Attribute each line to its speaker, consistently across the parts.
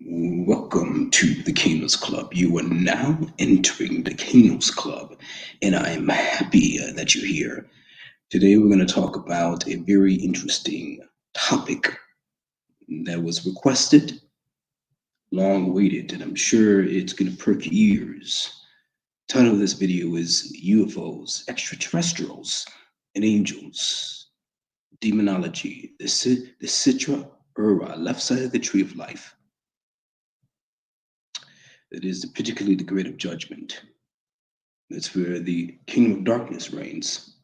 Speaker 1: Welcome to the Kingdoms Club. You are now entering the Kingdoms Club, and I am happy that you're here. Today, we're going to talk about a very interesting topic that was requested, long awaited, and I'm sure it's going to perk your ears. The title of this video is UFOs, Extraterrestrials, and Angels, Demonology, the Sitra Uhra, left side of the tree of life. It is particularly the great of judgment. That's where the kingdom of darkness reigns,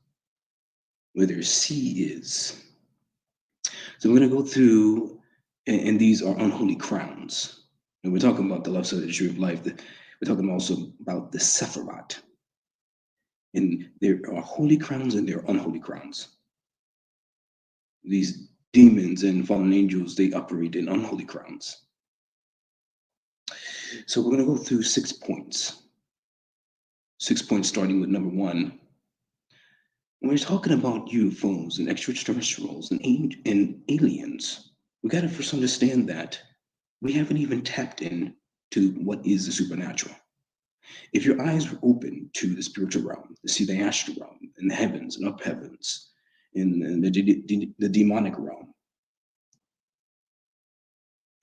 Speaker 1: where their sea is. So we're going to go through, and these are unholy crowns. And we're talking about the left side of the tree of life. We're talking also about the Sephirot. And there are holy crowns and there are unholy crowns. These demons and fallen angels, they operate in unholy crowns. So we're going to go through 6 points. 6 points starting with number 1. When we're talking about UFOs and extraterrestrials and aliens, we got to first understand that we haven't even tapped in to what is the supernatural. If your eyes were open to the spiritual realm, to see the astral realm, in the heavens and up heavens, in the demonic realm,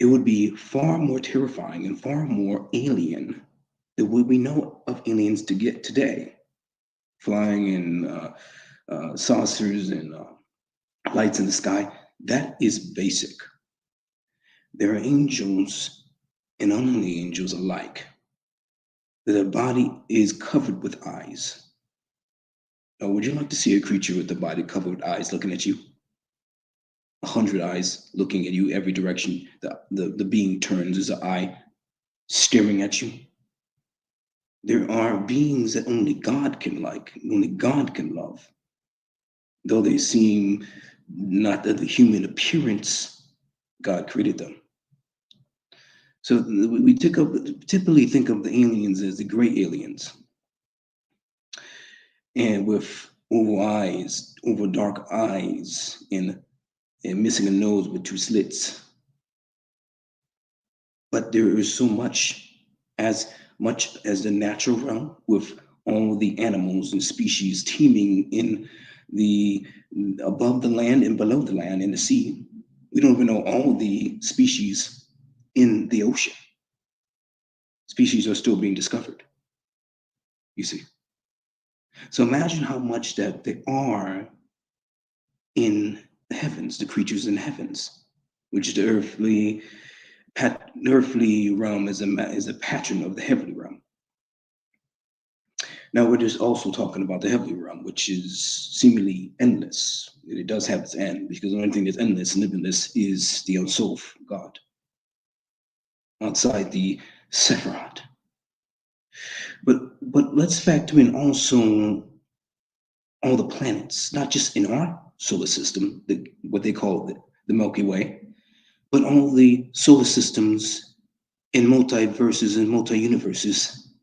Speaker 1: it would be far more terrifying and far more alien than what we know of aliens to get today, flying in saucers and lights in the sky. That is basic. There are angels and unholy angels alike. Their body is covered with eyes. Now, would you like to see a creature with a body covered with eyes looking at you? 100 eyes looking at you every direction. The being turns as an eye staring at you. There are beings that only God can like, only God can love. Though they seem not of the human appearance, God created them. So we typically think of the aliens as the great aliens. And with over dark eyes, and missing a nose with 2 slits. But there is so much as the natural realm, with all the animals and species teeming in the above the land and below the land in the sea. We don't even know all the species in the ocean. Species are still being discovered, you see. So imagine how much that there are in the heavens, the creatures in the heavens, which the earthly realm is a patron of the heavenly realm. Now we're just also talking about the heavenly realm, which is seemingly endless. It does have its end, because the only thing that's endless and limitless is the Sof, God, outside the Sephirot. But let's factor in also all the planets, not just in our solar system, what they call the Milky Way, but all the solar systems in multiverses and multi-universes.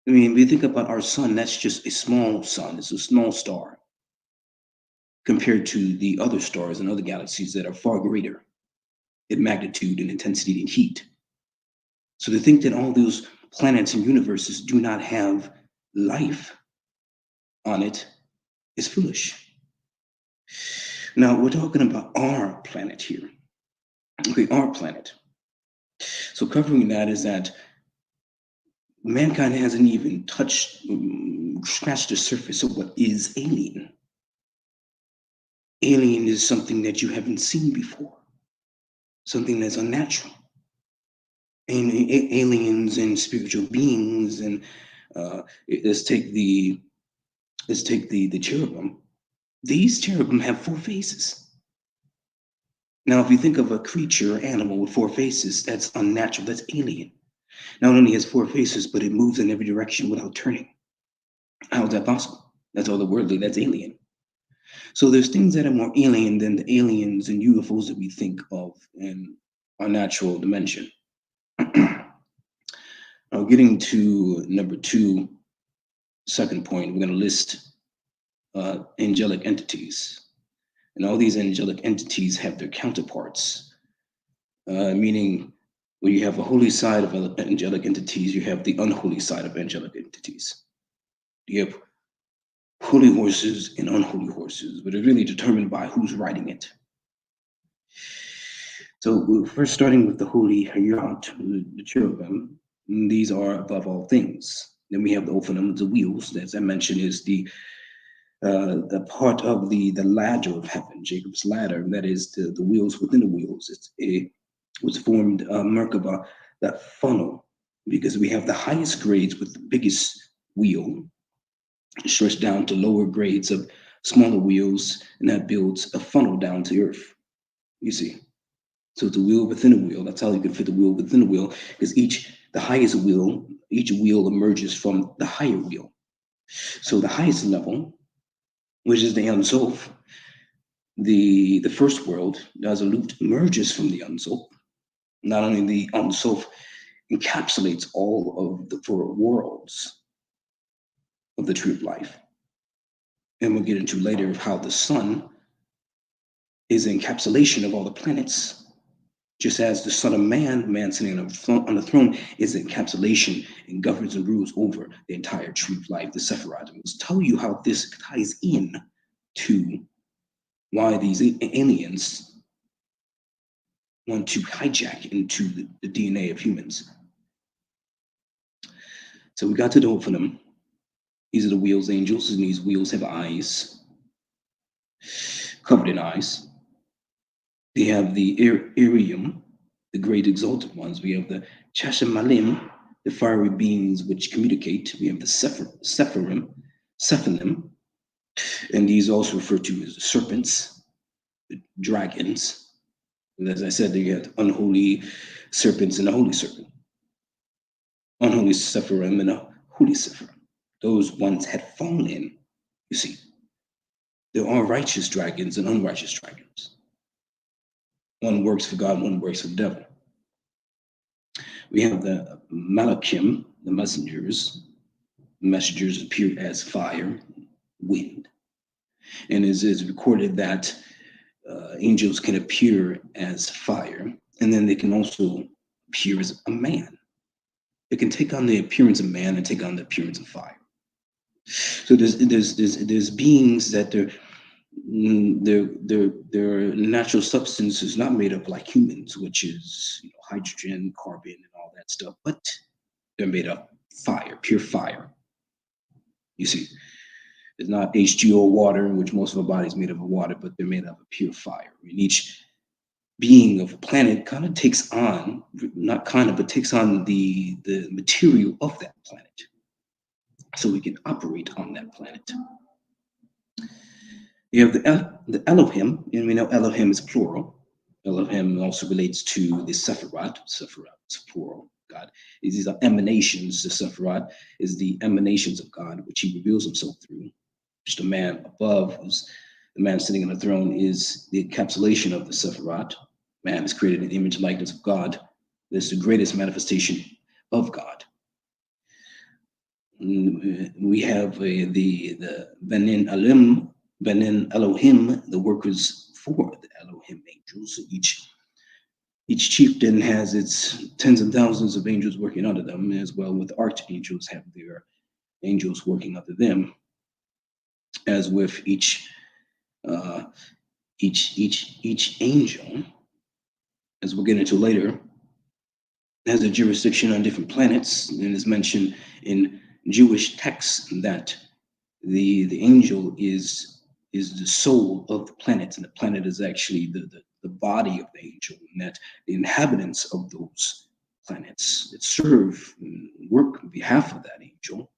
Speaker 1: I mean, we think about our sun, that's just a small sun, it's a small star compared to the other stars and other galaxies that are far greater in magnitude and intensity and heat. So to think that all those planets and universes do not have life on it is foolish. Now, we're talking about our planet here. Okay, our planet. So covering that is that mankind hasn't even scratched the surface of what is alien. Alien is something that you haven't seen before, something that's unnatural. And aliens and spiritual beings, and let's take the cherubim. These cherubim have 4 faces. Now, if you think of a creature or animal with 4 faces, that's unnatural, that's alien. Not only has 4 faces, but it moves in every direction without turning. How is that possible? That's otherworldly, that's alien. So there's things that are more alien than the aliens and UFOs that we think of in our natural dimension. Now, getting to number 2, second point, we're going to list angelic entities. And all these angelic entities have their counterparts, meaning When you have a holy side of angelic entities, you have the unholy side of angelic entities. You have holy horses and unholy horses, but it's really determined by who's riding it. So we're first starting with the holy yacht, the cherubim. And these are above all things. Then we have the Ophanim, the wheels, as I mentioned, is the part of the ladder of heaven, Jacob's ladder. That is the wheels within the wheels. It was formed Merkaba, that funnel, because we have the highest grades with the biggest wheel stretched down to lower grades of smaller wheels, and that builds a funnel down to earth. You see, so it's a wheel within a wheel. That's how you can fit the wheel within a wheel, because each wheel emerges from the higher wheel. So the highest level, which is the Ein Sof, the first world, the Azalut, emerges from the Ein Sof. Not only the Ein Sof encapsulates all of the four worlds of the tree of life, and we'll get into later how the sun is an encapsulation of all the planets, just as the Son of Man, man sitting on the throne, is an encapsulation and governs and rules over the entire tree of life, the Sephirot. And we'll tell you how this ties in to why these aliens want to hijack into the DNA of humans. So we got to the Ophanim. These are the wheels angels, and these wheels have eyes, covered in eyes. They have the Ariel, the great exalted ones. We have the Chashamalim, the fiery beings which communicate. We have the Sephirim, and these also referred to as serpents, the dragons. And as I said, they had unholy serpents and a holy serpent, unholy Sephirim and a holy Sephirim. Those ones had fallen. You see, there are righteous dragons and unrighteous dragons. One works for God, one works for the devil. We have the Malachim, the messengers. The messengers appear as fire, wind. And it is recorded that angels can appear as fire, and then they can also appear as a man. They can take on the appearance of man and take on the appearance of fire. So there's beings that their natural substance is not made up like humans, which is hydrogen, carbon, and all that stuff, but they're made of fire, pure fire. You see, it's not H2O water, which most of our body is made of water, but they're made of pure fire. I mean, each being of a planet kind of takes on, not kind of, but takes on the material of that planet, so we can operate on that planet. You have the Elohim, and we know Elohim is plural. Elohim also relates to the Sephirot. Sephirot is plural. God. These are emanations. The Sephirot is the emanations of God, which he reveals himself through. Just a man above, who's the man sitting on the throne, is the encapsulation of the Sephirot. Man is created in the image and likeness of God. This is the greatest manifestation of God. We have the Benin Elohim, the workers for the Elohim angels. So each chieftain has its tens of thousands of angels working under them, as well with archangels have their angels working under them. As with each angel, as we'll get into later, has a jurisdiction on different planets, and is mentioned in Jewish texts that the angel is the soul of the planet, and the planet is actually the body of the angel, and that the inhabitants of those planets that serve and work on behalf of that angel,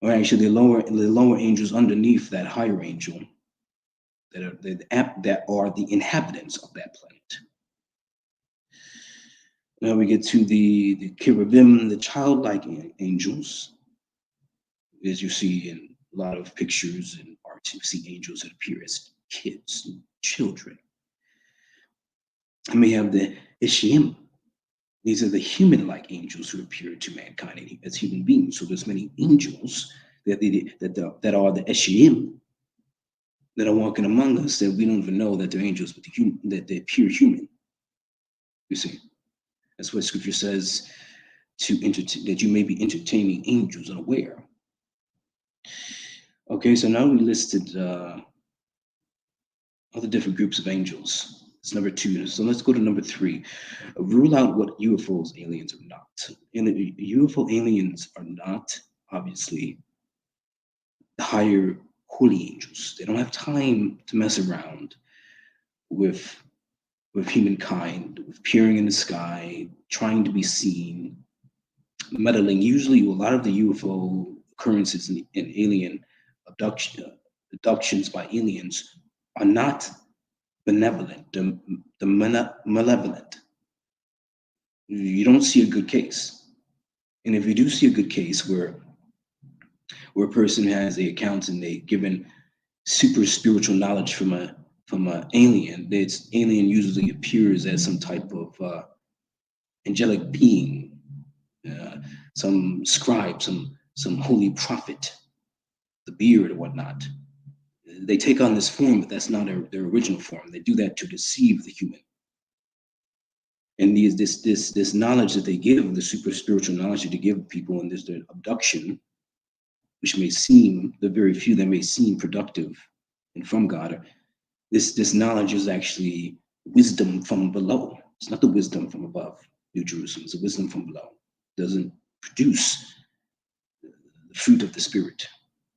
Speaker 1: or actually the lower angels underneath that higher angel, that are the inhabitants of that planet. Now we get to the cherubim, the childlike angels. As you see in a lot of pictures and art, you see angels that appear as kids, children. And we have the Ishim. These are the human-like angels who appear to mankind as human beings. So there's many angels that are the Ishim that are walking among us that we don't even know that they're angels, but that they're pure human. You see. That's what Scripture says that you may be entertaining angels unaware. Okay, so now we listed other different groups of angels. It's number 2. So let's go to number 3. Rule out what UFOs, aliens are not. And UFO aliens are not, obviously, the higher holy angels. They don't have time to mess around with humankind, with peering in the sky, trying to be seen, meddling. Usually, a lot of the UFO occurrences in alien abductions by aliens are not benevolent, malevolent. You don't see a good case. And if you do see a good case where a person has the accounts and they given super spiritual knowledge from an alien, this alien usually appears as some type of angelic being, some scribe, some holy prophet, the beard or whatnot. They take on this form, but that's not their original form. They do that to deceive the human. And this knowledge that they give, the super spiritual knowledge that they give people in this their abduction, which may seem, the very few that may seem productive and from God, this knowledge is actually wisdom from below. It's not the wisdom from above, New Jerusalem. It's the wisdom from below. It doesn't produce the fruit of the Spirit.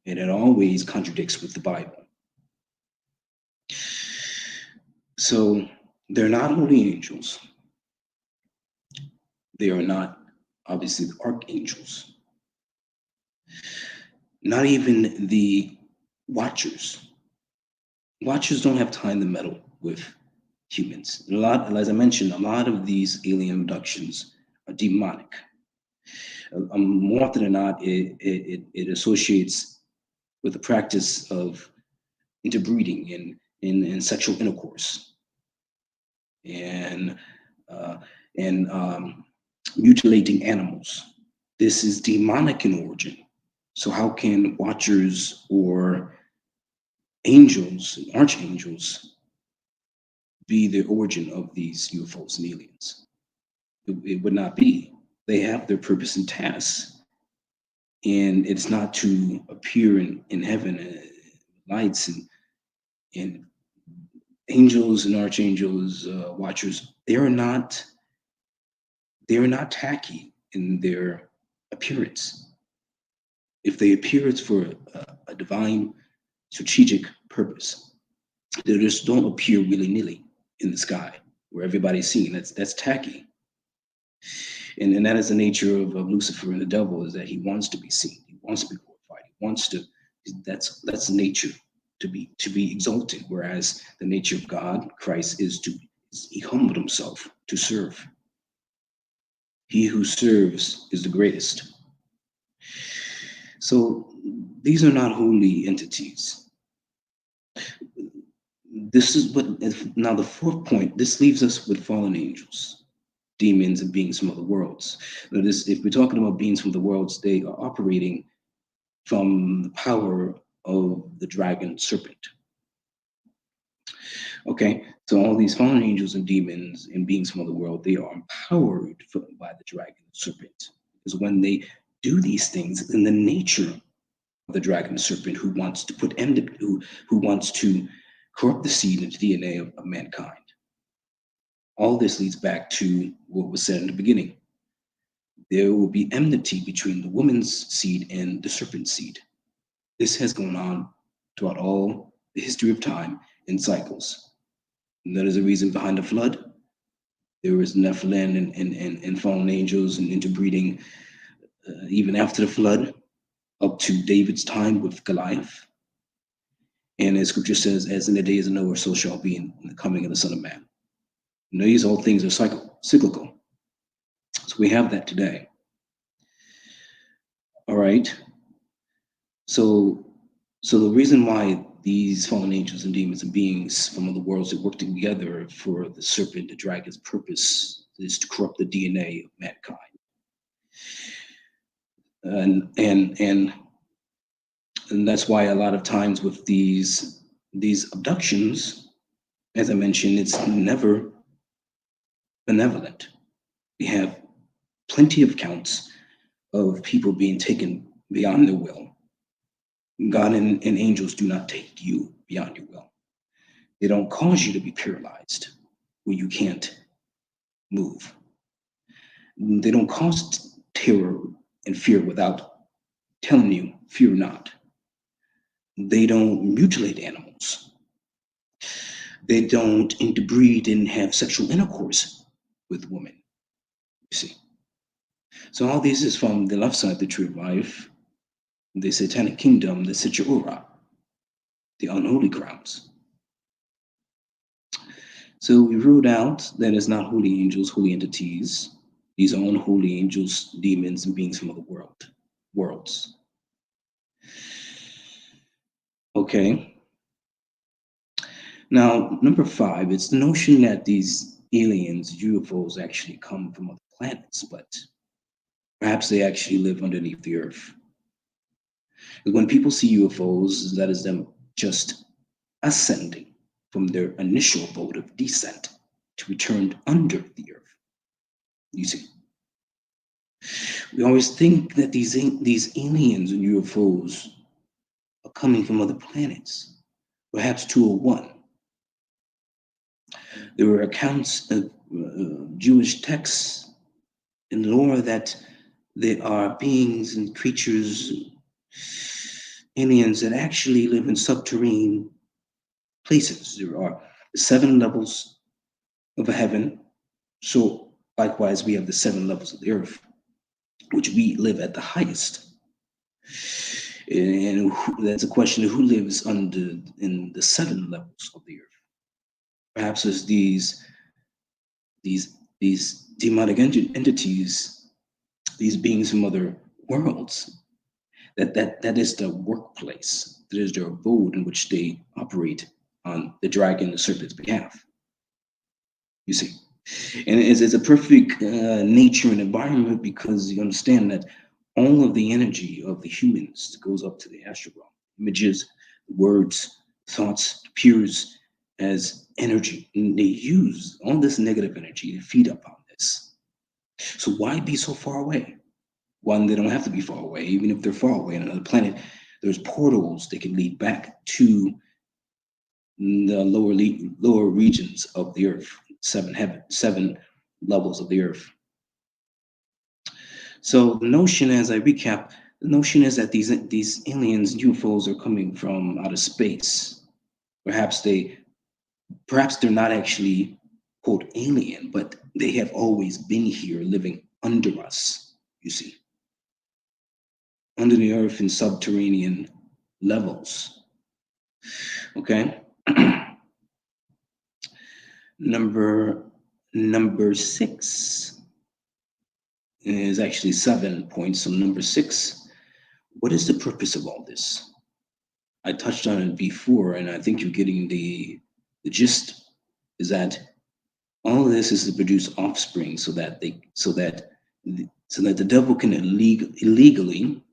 Speaker 1: And it always contradicts with the Bible. So they're not holy angels. They are not, obviously, the archangels. Not even the watchers. Watchers don't have time to meddle with humans. As I mentioned, a lot of these alien abductions are demonic. More often than not, it associates with the practice of interbreeding and sexual intercourse and mutilating animals. This is demonic in origin. So how can watchers or angels, archangels, be the origin of these UFOs and aliens? It would not be. They have their purpose and tasks, and it's not to appear in heaven, lights and angels and archangels, watchers. They are not tacky in their appearance. If they appear, it's for a divine strategic purpose. They just don't appear willy-nilly in the sky where everybody's seeing. That's tacky. And that is the nature of Lucifer and the devil, is that he wants to be seen. He wants to be glorified. He wants to, that's nature, to be exalted. Whereas the nature of God, Christ, he humbled himself to serve. He who serves is the greatest. So these are not holy entities. This is now the 4th point, this leaves us with fallen angels, demons, and beings from other worlds. Now if we're talking about beings from the worlds, they are operating from the power of the dragon serpent. Okay, so all these fallen angels and demons and beings from the world, they are empowered by the dragon serpent. Because when they do these things, in the nature of the dragon serpent, who wants to put who wants to corrupt the seed and the DNA of mankind. All this leads back to what was said in the beginning. There will be enmity between the woman's seed and the serpent's seed. This has gone on throughout all the history of time in cycles. And that is the reason behind the flood. There was Nephilim and fallen angels and interbreeding even after the flood, up to David's time with Goliath. And as Scripture says, as in the days of Noah, so shall be in the coming of the Son of Man. And these all things are cyclical. So we have that today. All right. So the reason why these fallen angels and demons and beings from other worlds that work together for the serpent, the dragon's purpose is to corrupt the DNA of mankind. And that's why a lot of times with these abductions, as I mentioned, it's never benevolent. We have plenty of counts of people being taken beyond their will. God and angels do not take you beyond your will. They don't cause you to be paralyzed where you can't move. They don't cause terror and fear without telling you, fear not. They don't mutilate animals. They don't interbreed and have sexual intercourse with women, you see. So all this is from the left side, the tree of life, the satanic kingdom, the Sitra Uhra, the unholy grounds. So we ruled out that it's not holy angels, holy entities. These are unholy angels, demons, and beings from other worlds. Okay. Now, number 5, it's the notion that these aliens, UFOs, actually come from other planets, but perhaps they actually live underneath the earth. When people see UFOs, that is them just ascending from their initial abode of descent to return under the earth. You see, we always think that these aliens and UFOs are coming from other planets, perhaps 201. There were accounts of Jewish texts and lore that there are beings and creatures, aliens that actually live in subterranean places. There are 7 levels of a heaven. So likewise, we have the 7 levels of the earth, which we live at the highest. And that's a question of who lives in the 7 levels of the earth. Perhaps as these demonic entities, these beings from other worlds, that is the workplace, that is their abode in which they operate on the dragon, the serpent's behalf. You see, and it's a perfect nature and environment because you understand that all of the energy of the humans goes up to the astral realm. Images, words, thoughts appears as energy, and they use all this negative energy to feed upon this. So why be so far away? One, they don't have to be far away. Even if they're far away on another planet, there's portals that can lead back to the lower regions of the earth, 7 levels of the earth. So the notion, as I recap, the notion is that these aliens, UFOs, are coming from outer space. Perhaps they're not actually quote alien, but they have always been here, living under us. You see, under the earth in subterranean levels. Okay. Number 6 is actually 7 points. So number 6, what is the purpose of all this? I touched on it before, and I think you're getting the gist. Is that all of this is to produce offspring, so that the devil can illegally,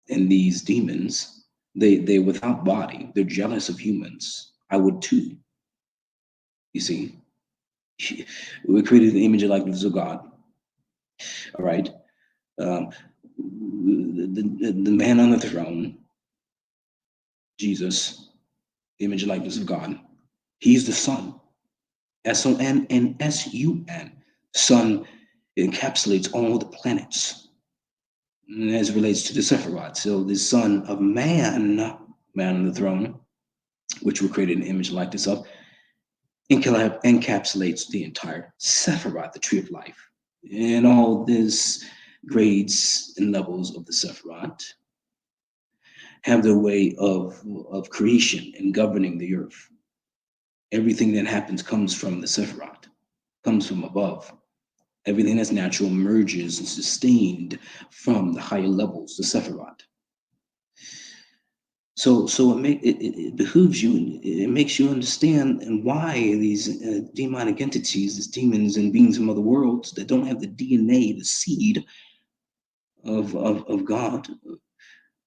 Speaker 1: and these demons, they're without body. They're jealous of humans. I would too. You see, we created the image and likeness of God. All right. The man on the throne, Jesus, the image and likeness of God, he's the Son. S-O-N and S-U-N. Sun encapsulates all the planets as it relates to the Sephirot. So the Son of Man on the throne, which were created in the image and likeness of, encapsulates the entire Sephirot, the tree of life. And all these grades and levels of the Sephirot have their way of creation and governing the earth. Everything that happens comes from the Sephirot, comes from above. Everything that's natural emerges and sustained from the higher levels, the Sephirot. So it behooves you, and it makes you understand and why these demonic entities, these demons and beings from other worlds that don't have the DNA, the seed of God,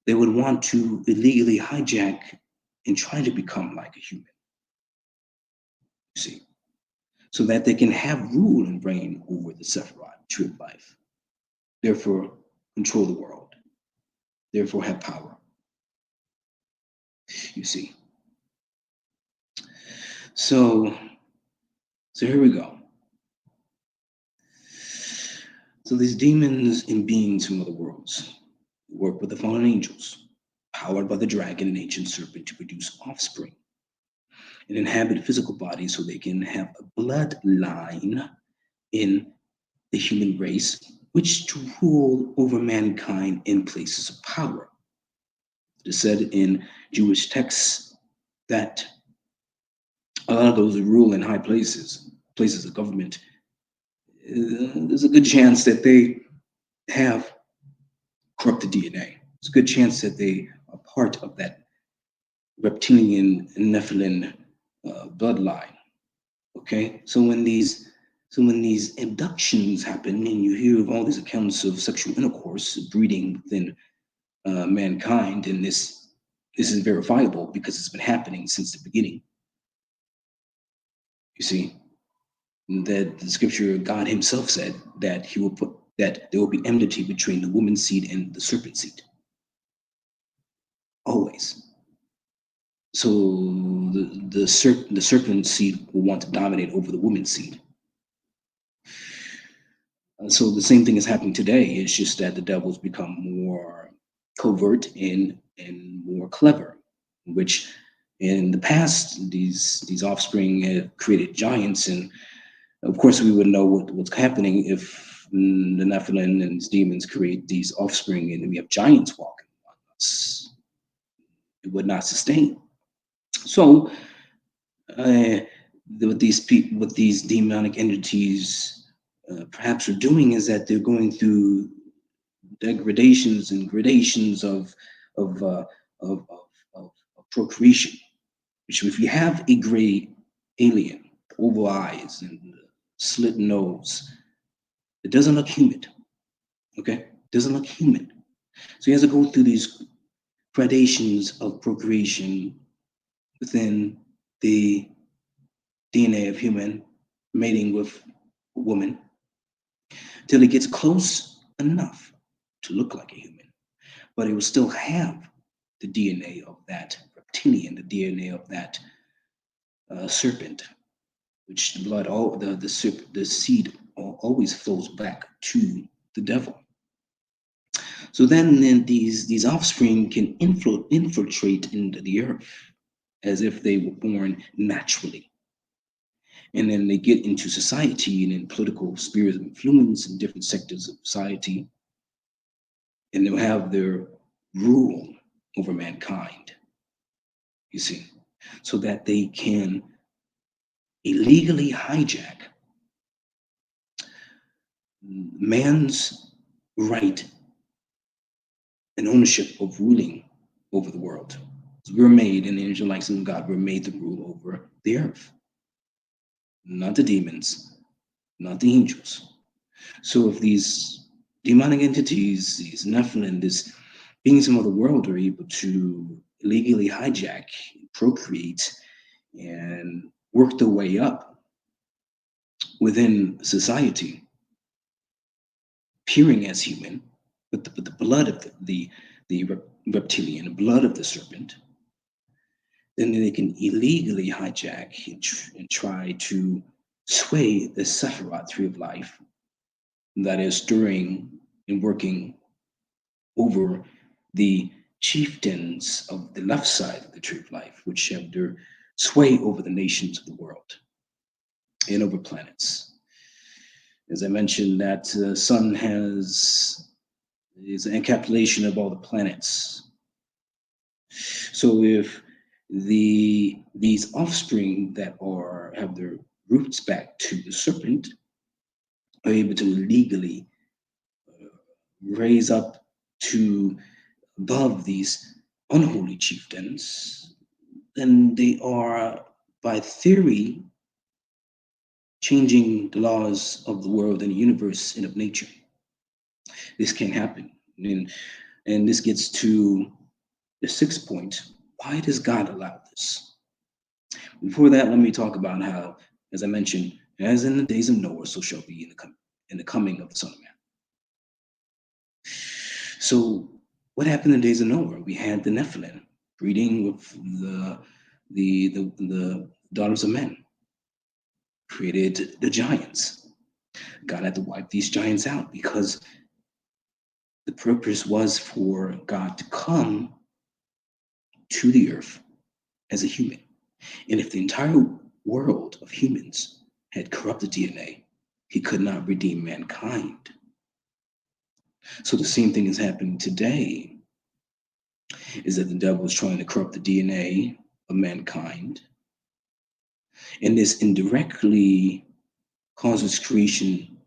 Speaker 1: they would want to illegally hijack and try to become like a human. You see, so that they can have rule and reign over the Sephirot, tree of life, therefore control the world, therefore have power. You see. So here we go. So these demons and beings from other worlds work with the fallen angels, powered by the dragon and ancient serpent to produce offspring and inhabit physical bodies so they can have a bloodline in the human race, which to rule over mankind in places of power. It is said in Jewish texts that a lot of those who rule in high places, places of government, there's a good chance that they have corrupted DNA. There's a good chance that they are part of that reptilian and Nephilim bloodline. Okay, so when these abductions happen, and you hear of all these accounts of sexual intercourse, breeding within mankind, and this is verifiable because it's been happening since the beginning. You see, that the scripture, God Himself said that He will put that there will be enmity between the woman's seed and the serpent seed. Always. So the serpent seed will want to dominate over the woman's seed. So the same thing is happening today. It's just that the devil's become more covert and more clever, which in the past these offspring have created giants, and of course we would know what's happening if the Nephilim and these demons create these offspring and we have giants walking on us. It would not sustain. So what these demonic entities perhaps are doing is that they're going through degradations and gradations of of, uh, of, of, of procreation. Which, if you have a gray alien, oval eyes and slit nose, it doesn't look human. Okay, it doesn't look human. So he has to go through these gradations of procreation within the DNA of human mating with a woman till it gets close enough to look like a human, but it will still have the DNA of that reptilian, the DNA of that serpent, which the blood, all the seed always flows back to the devil. So then these offspring can infiltrate into the earth as if they were born naturally. And then they get into society and in political spheres of influence in different sectors of society. And they'll have their rule over mankind, you see, so that they can illegally hijack man's right and ownership of ruling over the world. We're made in the image and likeness of God. We're made to rule over the earth, not the demons, not the angels. So if these demonic entities, these Nephilim, these beings from the world are able to illegally hijack, procreate, and work their way up within society, appearing as human, with the blood of the reptilian, the blood of the serpent, then they can illegally hijack and try to sway the Sephirot tree of life that is stirring and working over the chieftains of the left side of the tree of life, which have their sway over the nations of the world and over planets. As I mentioned, that sun is an encapsulation of all the planets. So if these offspring that have their roots back to the serpent are able to legally raise up to above these unholy chieftains, then they are, by theory, changing the laws of the world and the universe and of nature. This can happen. And this gets to the sixth point. Why does God allow this? Before that, let me talk about how, as I mentioned, as in the days of Noah, so shall be in the and the coming of the Son of Man. So, what happened in the days of Noah? We had the Nephilim breeding with the daughters of men, created the giants. God had to wipe these giants out because the purpose was for God to come to the earth as a human. And if the entire world of humans had corrupted DNA, he could not redeem mankind. So the same thing is happening today, is that the devil is trying to corrupt the DNA of mankind. And this indirectly causes creation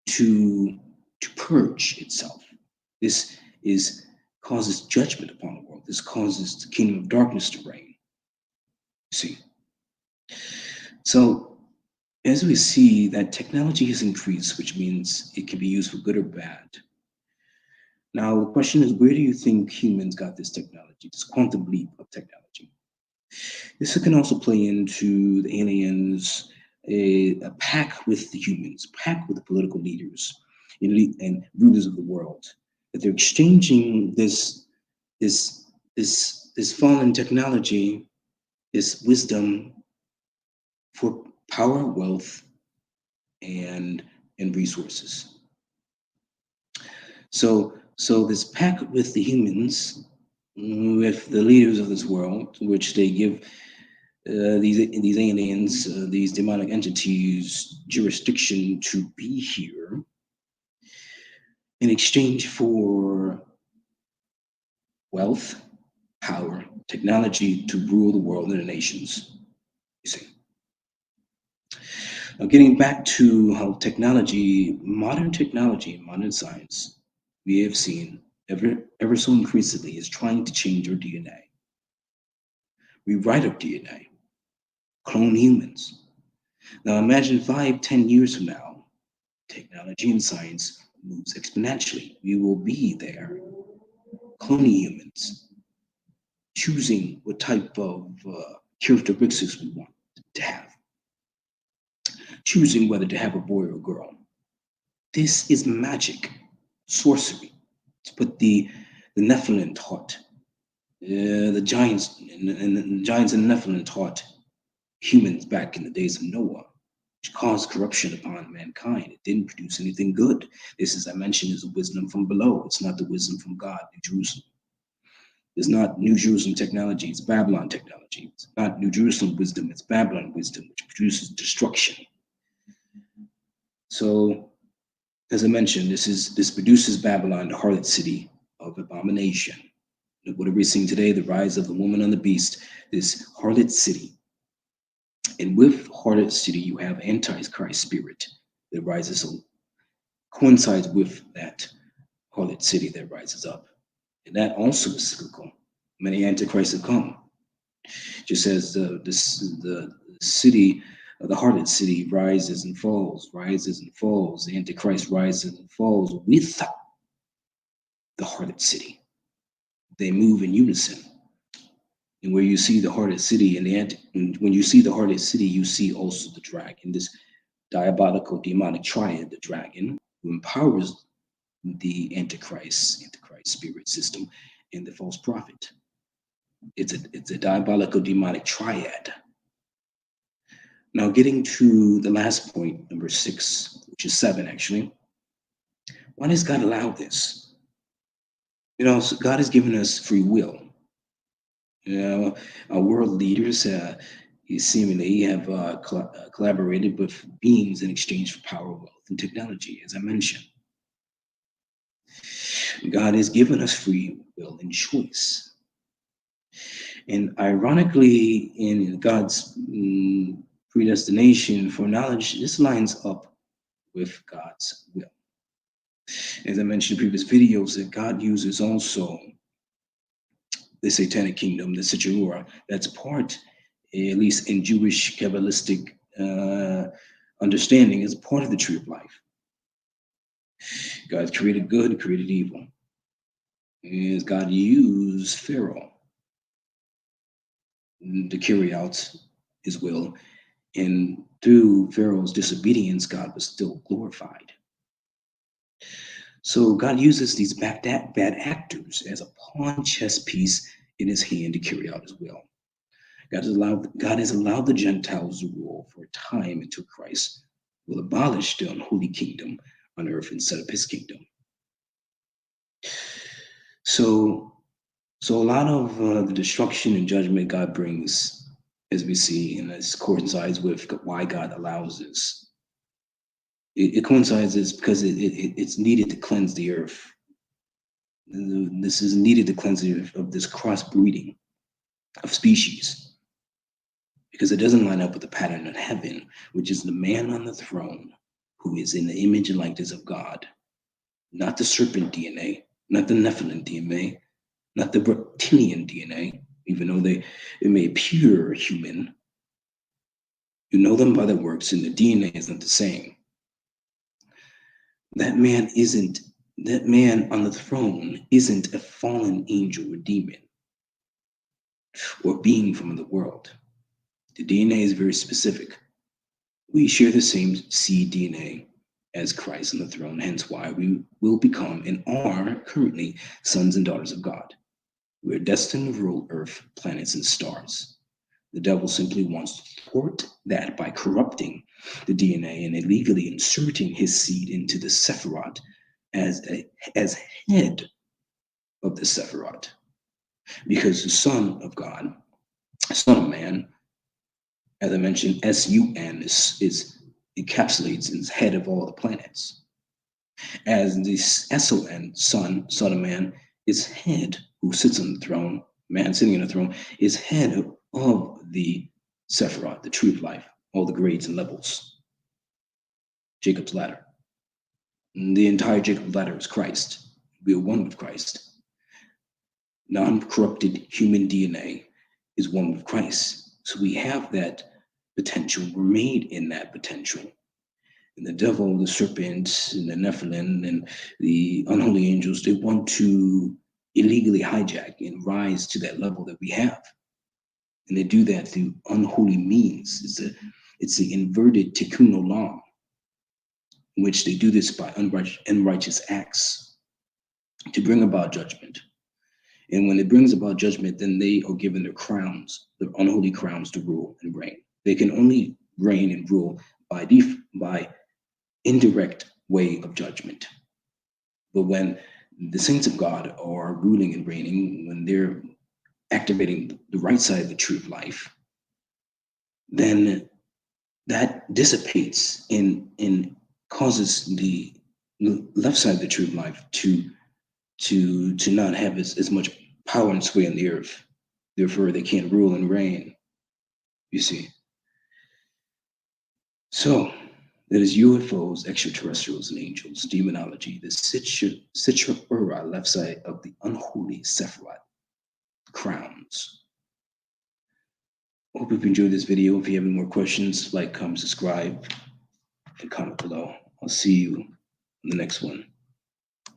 Speaker 1: to purge itself. This causes judgment upon the world. This causes the kingdom of darkness to reign. See? So as we see that technology has increased, which means it can be used for good or bad. Now the question is, where do you think humans got this technology, this quantum leap of technology? This can also play into the aliens, a pact with the humans, pact with the political leaders and rulers of the world, that they're exchanging this fallen technology, this wisdom, for power, wealth, and resources. So this pact with the humans, with the leaders of this world, which they give these aliens, these demonic entities, jurisdiction to be here in exchange for wealth, power, technology to rule the world and the nations. You see. Now, getting back to how modern technology, modern science, we have seen ever so increasingly is trying to change our DNA, rewrite our DNA, clone humans. Now imagine 5-10 years from now, technology and science moves exponentially. We will be there, cloning humans, choosing what type of characteristics we want to have, choosing whether to have a boy or a girl. This is magic, sorcery. To put the Nephilim taught, the giants and the Nephilim taught humans back in the days of Noah, which caused corruption upon mankind. It didn't produce anything good. This, as I mentioned, is a wisdom from below. It's not the wisdom from God, New Jerusalem. It's not New Jerusalem technology, it's Babylon technology. It's not New Jerusalem wisdom, it's Babylon wisdom, which produces destruction. So, as I mentioned, this produces Babylon, the harlot city of abomination. What are we seeing today? The rise of the woman and the beast, this harlot city. And with harlot city, you have Antichrist spirit that rises, coincides with that harlot city that rises up. And that also is cyclical. Many antichrists have come. Just as the city, the harlot city rises and falls, the Antichrist rises and falls with the harlot city. They move in unison. And where you see the harlot city when you see the harlot city, you see also the dragon, this diabolical demonic triad, the dragon, who empowers the Antichrist spirit system, and the false prophet. It's a diabolical demonic triad. Now, getting to the last point, number 6, which is 7 actually. Why does God allow this? So God has given us free will. Our world leaders seemingly have collaborated with beings in exchange for power, wealth, and technology, as I mentioned. God has given us free will and choice. And ironically, in God's predestination for knowledge, this lines up with God's will. As I mentioned in previous videos, that God uses also the satanic kingdom, the Sitra Uhra, that's part, at least in Jewish Kabbalistic understanding, is part of the tree of life. God created good, created evil. As God used Pharaoh to carry out his will and through Pharaoh's disobedience, God was still glorified. So God uses these bad actors as a pawn chess piece in his hand to carry out his will. God has allowed the Gentiles to rule for a time until Christ will abolish the unholy kingdom on earth and set up his kingdom. So a lot of the destruction and judgment God brings, as we see, and this coincides with why God allows this. It coincides because it's needed to cleanse the earth. This is needed to cleanse the earth of this crossbreeding of species, because it doesn't line up with the pattern of heaven, which is the man on the throne who is in the image and likeness of God, not the serpent DNA, not the Nephilim DNA, not the reptilian DNA, even though it may appear human. You know them by their works, and the DNA is not the same. That man on the throne isn't a fallen angel or demon or being from the world. The DNA is very specific. We share the same seed DNA as Christ on the throne, hence why we will become and are currently sons and daughters of God. We are destined to rule earth, planets, and stars. The devil simply wants to thwart that by corrupting the DNA and illegally inserting his seed into the Sephirot as head of the Sephirot. Because the Son of God, Son of Man, as I mentioned, S-U-N is encapsulates and is head of all the planets. As this S-O-N, Son of Man, is head, who sits on the throne, man sitting on the throne, is head of the Sephirot, the tree of life, all the grades and levels. Jacob's ladder. And the entire Jacob's ladder is Christ. We are one with Christ. Non-corrupted human DNA is one with Christ. So we have that potential. We're made in that potential. And the devil, the serpent, and the Nephilim, and the unholy angels, they want to illegally hijack and rise to that level that we have. And they do that through unholy means. It's the inverted tikkun olam, in which they do this by unrighteous acts to bring about judgment. And when it brings about judgment, then they are given their crowns, their unholy crowns, to rule and reign. They can only reign and rule by indirect way of judgment. But when the saints of God are ruling and reigning, when they're activating the right side of the tree of life, then that dissipates and causes the left side of the tree of life to not have as much power and sway on the earth. Therefore, they can't rule and reign. You see. So that is UFOs, extraterrestrials, and angels, demonology, the Sitra Uhra, left side of the unholy Sephirot crowns. Hope you've enjoyed this video. If you have any more questions, like, comment, subscribe, and comment below. I'll see you in the next one.